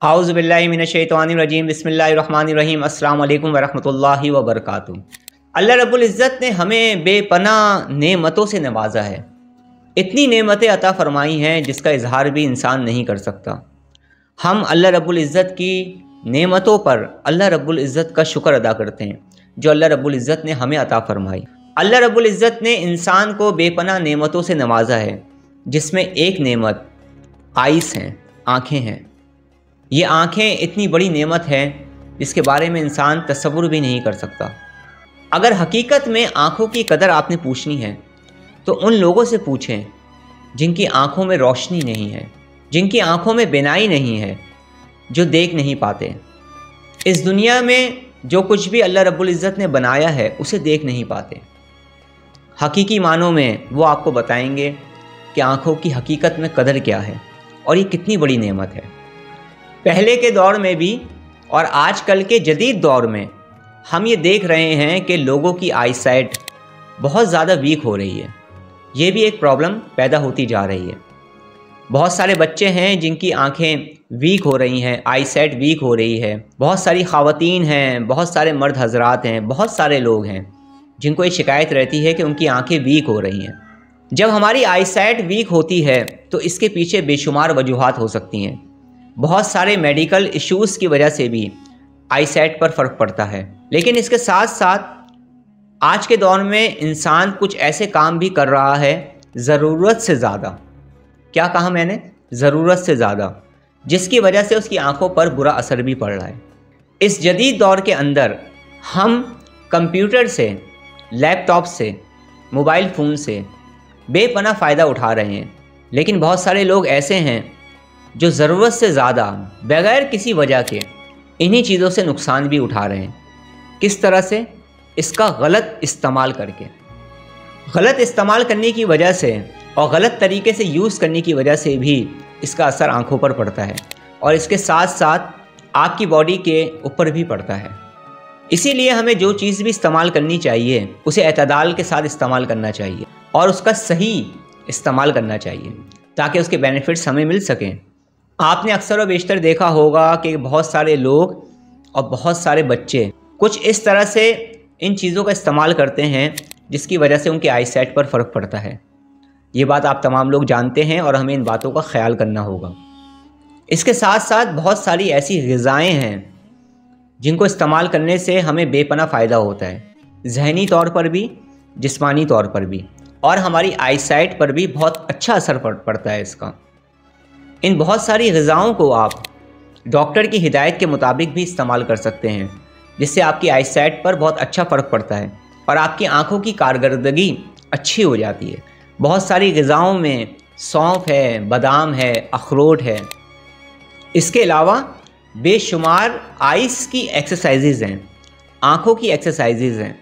औज़ु बिल्लाहि मिनश्शैतानिर्रजीम बिस्मिल्लाहिर्रहमानिर्रहीम अस्सलामु अलैकुम वरहमतुल्लाहि वबरकातुहू। अल्लाह रब्बुल इज़्ज़त ने हमें बेपनाह नेमतों से नवाजा है। इतनी नेमतें अता फ़रमाई हैं जिसका इजहार भी इंसान नहीं कर सकता। हम अल्लाह रब्बुल इज़्ज़त की नेमतों पर अल्लाह रब्बुल इज़्ज़त का शुक्र अदा करते हैं जो अल्लाह रब्बुल इज़्ज़त ने हमें अता फ़रमाई। अल्लाह रब्बुल इज़्ज़त ने इंसान को बेपनाह नेमतों से नवाजा है, जिसमें एक नेमत आइस हैं, आँखें हैं। ये आँखें इतनी बड़ी नेमत है जिसके बारे में इंसान तसव्वुर भी नहीं कर सकता। अगर हकीकत में आँखों की कदर आपने पूछनी है तो उन लोगों से पूछें जिनकी आँखों में रोशनी नहीं है, जिनकी आँखों में बिनाई नहीं है, जो देख नहीं पाते। इस दुनिया में जो कुछ भी अल्लाह रब्बुल इज़्ज़त ने बनाया है उसे देख नहीं पाते। हकीकी मानों में वो आपको बताएंगे कि आँखों की हकीकत में कदर क्या है और ये कितनी बड़ी नेमत है। पहले के दौर में भी और आजकल के जदीद दौर में हम ये देख रहे हैं कि लोगों की आईसाइट बहुत ज़्यादा वीक हो रही है। ये भी एक प्रॉब्लम पैदा होती जा रही है। बहुत सारे बच्चे हैं जिनकी आंखें वीक हो रही हैं, आईसाइट वीक हो रही है। बहुत सारी ख़वातीन हैं, बहुत सारे मर्द हजरात हैं, बहुत सारे लोग हैं जिनको ये शिकायत रहती है कि उनकी आंखें वीक हो रही हैं। जब हमारी आईसाइट वीक होती है तो इसके पीछे बेशुमार वजूहात हो सकती हैं। बहुत सारे मेडिकल इश्यूज़ की वजह से भी आईसाइट पर फ़र्क पड़ता है। लेकिन इसके साथ साथ आज के दौर में इंसान कुछ ऐसे काम भी कर रहा है ज़रूरत से ज़्यादा। क्या कहा मैंने? ज़रूरत से ज़्यादा, जिसकी वजह से उसकी आंखों पर बुरा असर भी पड़ रहा है। इस जदीद दौर के अंदर हम कंप्यूटर से, लैपटॉप से, मोबाइल फ़ोन से बेपनाह फ़ायदा उठा रहे हैं। लेकिन बहुत सारे लोग ऐसे हैं जो ज़रूरत से ज़्यादा बग़ैर किसी वजह के इन्हीं चीज़ों से नुकसान भी उठा रहे हैं। किस तरह से? इसका गलत इस्तेमाल करके। गलत इस्तेमाल करने की वजह से और गलत तरीके से यूज़ करने की वजह से भी इसका असर आँखों पर पड़ता है और इसके साथ साथ आपकी बॉडी के ऊपर भी पड़ता है। इसीलिए हमें जो चीज़ भी इस्तेमाल करनी चाहिए उसे एतदाल के साथ इस्तेमाल करना चाहिए और उसका सही इस्तेमाल करना चाहिए ताकि उसके बेनिफिट्स हमें मिल सकें। आपने अक्सर व बेशतर देखा होगा कि बहुत सारे लोग और बहुत सारे बच्चे कुछ इस तरह से इन चीज़ों का इस्तेमाल करते हैं जिसकी वजह से उनकी आईसाइट पर फ़र्क पड़ता है। ये बात आप तमाम लोग जानते हैं और हमें इन बातों का ख्याल करना होगा। इसके साथ साथ बहुत सारी ऐसी ग़िज़ाएँ हैं जिनको इस्तेमाल करने से हमें बेपनाह फ़ायदा होता है, ज़हनी तौर पर भी, जिस्मानी तौर पर भी, और हमारी आईसाइट पर भी बहुत अच्छा असर पड़ता है इसका। इन बहुत सारी ग़िज़ाओं को आप डॉक्टर की हिदायत के मुताबिक भी इस्तेमाल कर सकते हैं, जिससे आपकी आईसाइट पर बहुत अच्छा फ़र्क पड़ता है और आपकी आँखों की कारकर्दगी अच्छी हो जाती है। बहुत सारी ग़िज़ाओं में सौंफ है, बादाम है, अखरोट है। इसके अलावा बेशुमार आइस की एक्सरसाइजेज़ हैं, आँखों की एक्सरसाइजेज़ हैं,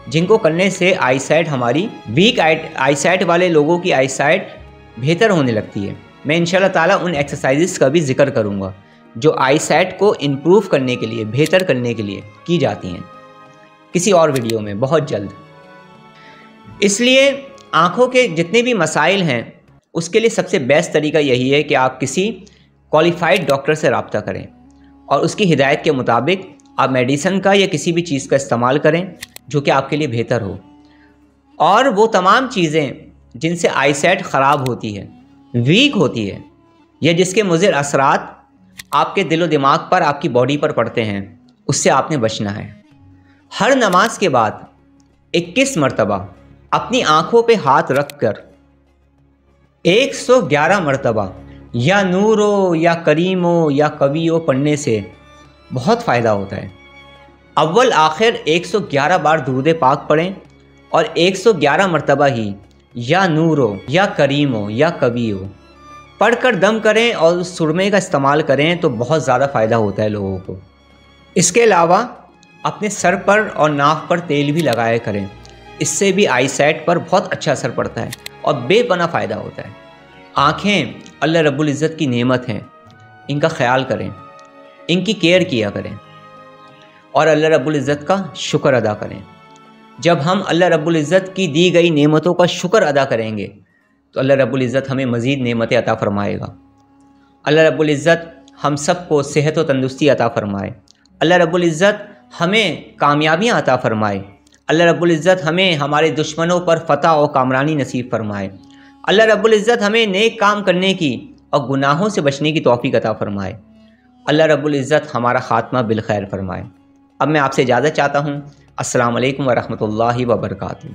जिनको करने से आईसाइट हमारी वीक आईसाइट वाले लोगों की आईसाइट बेहतर होने लगती है। मैं इंशाल्लाह ताला उन एक्सरसाइजेज़ का भी ज़िक्र करूँगा जो आईसाइट को इम्प्रूव करने के लिए, बेहतर करने के लिए की जाती हैं, किसी और वीडियो में बहुत जल्द। इसलिए आँखों के जितने भी मसाइल हैं उसके लिए सबसे बेस्ट तरीका यही है कि आप किसी क्वालिफाइड डॉक्टर से रब्ता करें और उसकी हिदायत के मुताबिक आप मेडिसिन का या किसी भी चीज़ का इस्तेमाल करें जो कि आपके लिए बेहतर हो। और वो तमाम चीज़ें जिनसे आईसाइट ख़राब होती है, वीक होती है, या जिसके मुज़िर असरात आपके दिलो दिमाग पर, आपकी बॉडी पर पड़ते हैं, उससे आपने बचना है। हर नमाज के बाद 21 मरतबा अपनी आँखों पे हाथ रख कर 111 मरतबा या नूरो या करीमो या कवियो पढ़ने से बहुत फ़ायदा होता है। अव्वल आखिर 111 बार दुरूद पाक पढ़ें और 111 मरतबा ही या नूरो या करीमो या कवियो पढ़कर दम करें और उस सुरमे का इस्तेमाल करें तो बहुत ज़्यादा फ़ायदा होता है लोगों को। इसके अलावा अपने सर पर और नाक पर तेल भी लगाया करें, इससे भी आईसाइट पर बहुत अच्छा असर पड़ता है और बेपनाह फ़ायदा होता है। आँखें अल्लाह रब्बुल इज़्ज़त की नेमत हैं, इनका ख्याल करें, इनकी केयर किया करें और अल्लाह रब्बुल इज़्ज़त का शुक्र अदा करें। जब हम अल्लाह रब्बुल इज़्ज़त की दी गई नेमतों का शुक्र अदा करेंगे तो अल्लाह रब्बुल इज़्ज़त हमें मज़ीद नेमतें अता फ़रमाएगा। अल्लाह रब्बुल इज़्ज़त ہم سب کو صحت و تندرستی عطا فرمائے۔ اللہ رب العزت ہمیں کامیابیاں عطا فرمائے۔ اللہ رب العزت ہمیں ہمارے دشمنوں پر فتح و کامرانی نصیب فرمائے۔ اللہ رب العزت ہمیں نیک کام کرنے کی اور گناہوں سے بچنے کی توفیق عطا فرمائے۔ اللہ رب العزت ہمارا خاتمہ بالخیر فرمائے۔ اب میں آپ سے اجازت چاہتا ہوں۔ السلام علیکم ورحمۃ اللہ وبرکاتہ۔